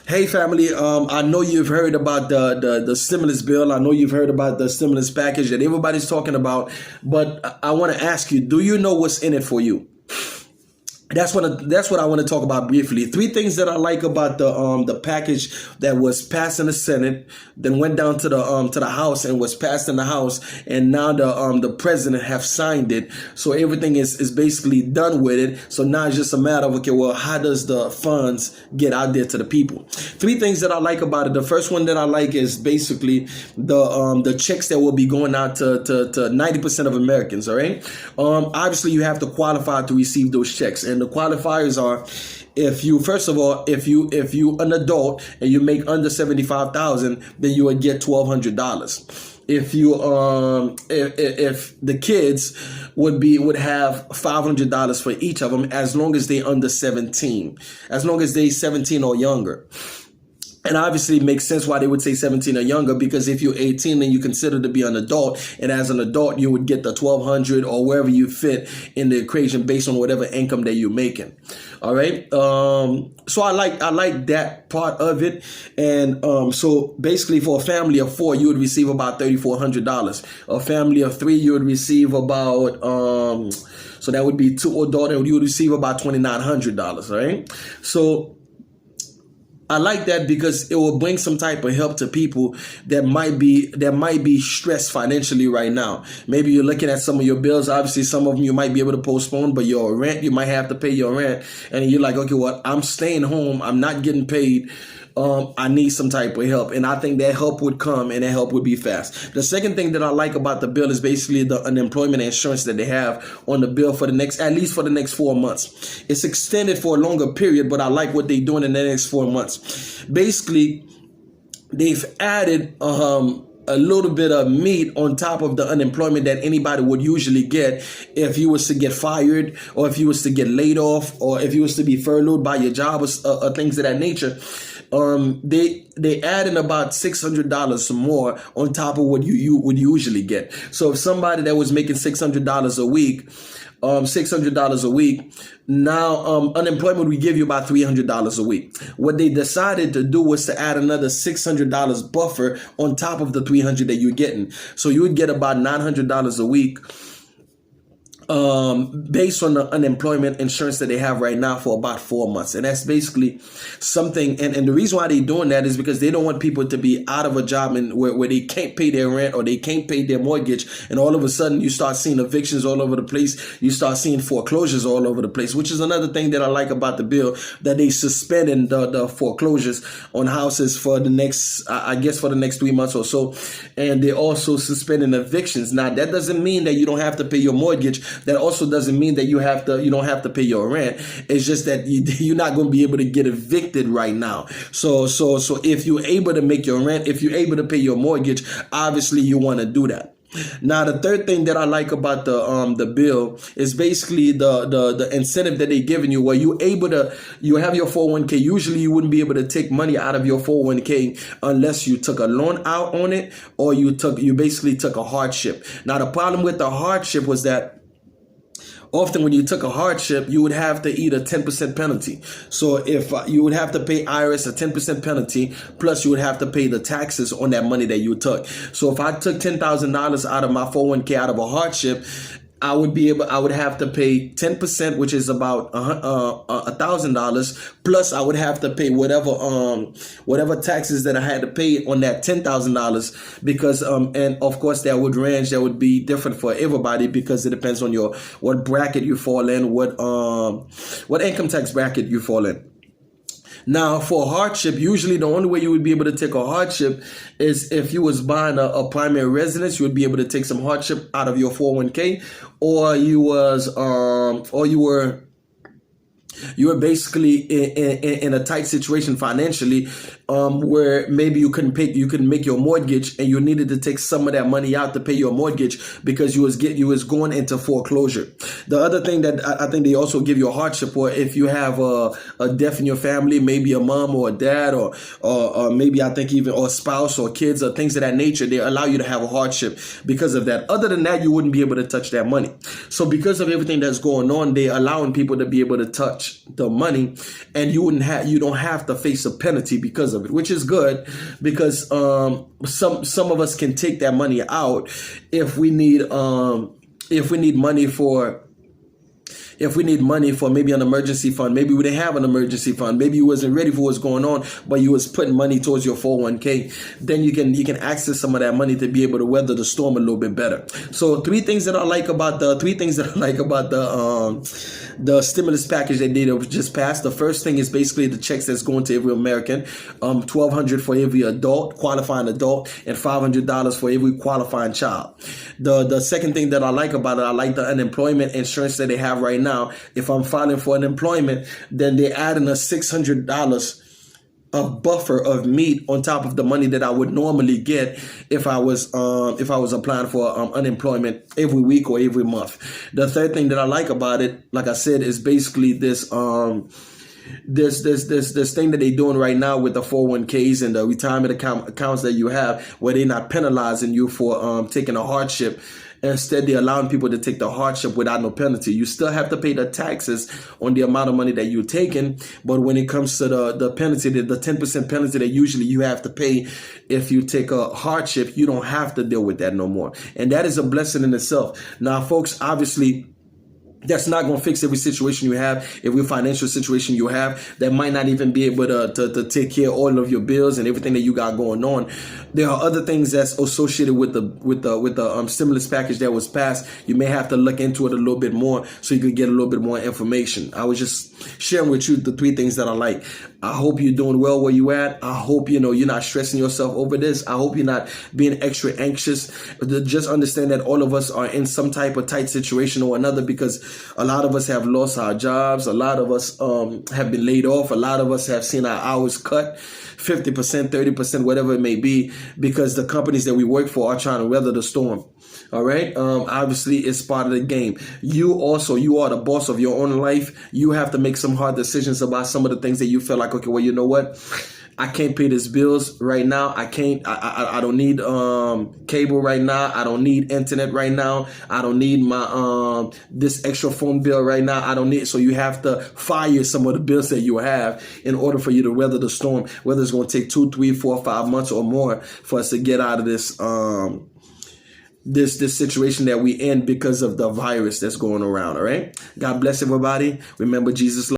Hey family, I know you've heard about the stimulus bill. I know you've heard about the stimulus package that everybody's talking about, but I want to ask you, do you know what's in it for you? That's what I want to talk about briefly. Three things that I like about the package that was passed in the Senate, then went down to the House and was passed in the House, and now the president have signed it. So everything is basically done with it. So now it's just a matter of, okay, well, how does the funds get out there to the people? Three things that I like about it. The first one that I like is basically the checks that will be going out to 90% of Americans. All right. Obviously you have to qualify to receive those checks. And the qualifiers are, if you, first of all, if you an adult and you make under 75,000, then you would get $1,200. If you if the kids would have $500 for each of them, as long as they under 17, as long as they 17 or younger. And obviously it makes sense why they would say 17 or younger, because if you're 18, then you consider to be an adult. And as an adult, you would get the 1,200 or wherever you fit in the equation based on whatever income that you're making. All right. So I like that part of it. And so basically for a family of 4, you would receive about $3,400. A family of 3, you would receive about so that would be 2 adults, and you would receive about $2,900. All right. So I like that because it will bring some type of help to people that might be stressed financially right now. Maybe you're looking at some of your bills. Obviously, some of them you might be able to postpone, but your rent, you might have to pay your rent. And you're like, okay, well, I'm staying home. I'm not getting paid. I need some type of help. And I think that help would come, and that help would be fast. The second thing that I like about the bill is basically the unemployment insurance that they have on the bill for the next, at least for the next 4 months. It's extended for a longer period, but I like what they're doing in the next 4 months. Basically, they've added a little bit of meat on top of the unemployment that anybody would usually get if you was to get fired, or if you was to get laid off, or if you was to be furloughed by your job, or things of that nature. They add in about $600 more on top of what you would usually get. So if somebody that was making $600 a week, $600 a week, now unemployment would give you about $300 a week. What they decided to do was to add another $600 buffer on top of the $300 that you're getting. So you would get about $900 a week, based on the unemployment insurance that they have right now for about 4 months. And that's basically something. And the reason why they're doing that is because they don't want people to be out of a job and where they can't pay their rent or they can't pay their mortgage. And all of a sudden you start seeing evictions all over the place. You start seeing foreclosures all over the place, which is another thing that I like about the bill, that they suspended the foreclosures on houses for the next, I guess for the next 3 months or so. And they also suspending evictions. Now that doesn't mean that you don't have to pay your mortgage. That also doesn't mean that you don't have to pay your rent. It's just that you're not going to be able to get evicted right now. So if you're able to make your rent, if you're able to pay your mortgage, obviously you want to do that. Now, the third thing that I like about the bill is basically the incentive that they're giving you, where you have your 401k. Usually you wouldn't be able to take money out of your 401k unless you took a loan out on it, or you basically took a hardship. Now, the problem with the hardship was that often when you took a hardship, you would have to eat a 10% penalty. So if you would have to pay IRS a 10% penalty, plus you would have to pay the taxes on that money that you took. So if I took $10,000 out of my 401k out of a hardship, I would have to pay 10%, which is about $1,000, plus I would have to pay whatever taxes that I had to pay on that $10,000, because and of course that would be different for everybody, because it depends on what bracket you fall in, what income tax bracket you fall in. Now, for a hardship, usually the only way you would be able to take a hardship is if you was buying a primary residence. You would be able to take some hardship out of your 401k, or you were basically in a tight situation financially, where maybe you couldn't make your mortgage, and you needed to take some of that money out to pay your mortgage because you was going into foreclosure. The other thing that I think they also give you a hardship for, if you have a death in your family, maybe a mom or a dad, or maybe I think even or a spouse or kids or things of that nature, they allow you to have a hardship because of that. Other than that, you wouldn't be able to touch that money. So because of everything that's going on, they're allowing people to be able to touch touch the money, and you don't have to face a penalty because of it, which is good, because some of us can take that money out if we need money for maybe an emergency fund. Maybe we didn't have an emergency fund. Maybe you wasn't ready for what's going on, but you was putting money towards your 401k. Then you can access some of that money to be able to weather the storm a little bit better. So three things that I like about the stimulus package they did just passed. The first thing is basically the checks that's going to every American, $1,200 for every qualifying adult, and $500 for every qualifying child. The second thing that I like about it, I like the unemployment insurance that they have right now. If I'm filing for unemployment, then they're adding a $600 of buffer of meat on top of the money that I would normally get if I was applying for unemployment every week or every month. The third thing that I like about it, like I said, is basically this thing that they're doing right now with the 401ks and the retirement accounts that you have, where they're not penalizing you for taking a hardship. Instead, they're allowing people to take the hardship without no penalty. You still have to pay the taxes on the amount of money that you're taking, but when it comes to the penalty, the 10% penalty that usually you have to pay if you take a hardship, you don't have to deal with that no more. And that is a blessing in itself. Now, folks, obviously, that's not going to fix every situation you have, every financial situation you have. That might not even be able to take care of all of your bills and everything that you got going on. There are other things that's associated with the stimulus package that was passed. You may have to look into it a little bit more so you could get a little bit more information. I was just sharing with you the three things that I like. I hope you're doing well where you at. I hope you're not stressing yourself over this. I hope you're not being extra anxious. Just understand that all of us are in some type of tight situation or another, because a lot of us have lost our jobs. A lot of us have been laid off. A lot of us have seen our hours cut 50%, 30%, whatever it may be, because the companies that we work for are trying to weather the storm. All right. Obviously, it's part of the game. You are the boss of your own life. You have to make some hard decisions about some of the things that you feel like, okay, well, you know what? I can't pay these bills right now. I don't need cable right now. I don't need internet right now. I don't need my this extra phone bill right now. I don't need. So you have to fire some of the bills that you have in order for you to weather the storm. Whether it's going to take 2, 3, 4, 5 months or more for us to get out of this this situation that we in because of the virus that's going around. All right. God bless everybody. Remember, Jesus loves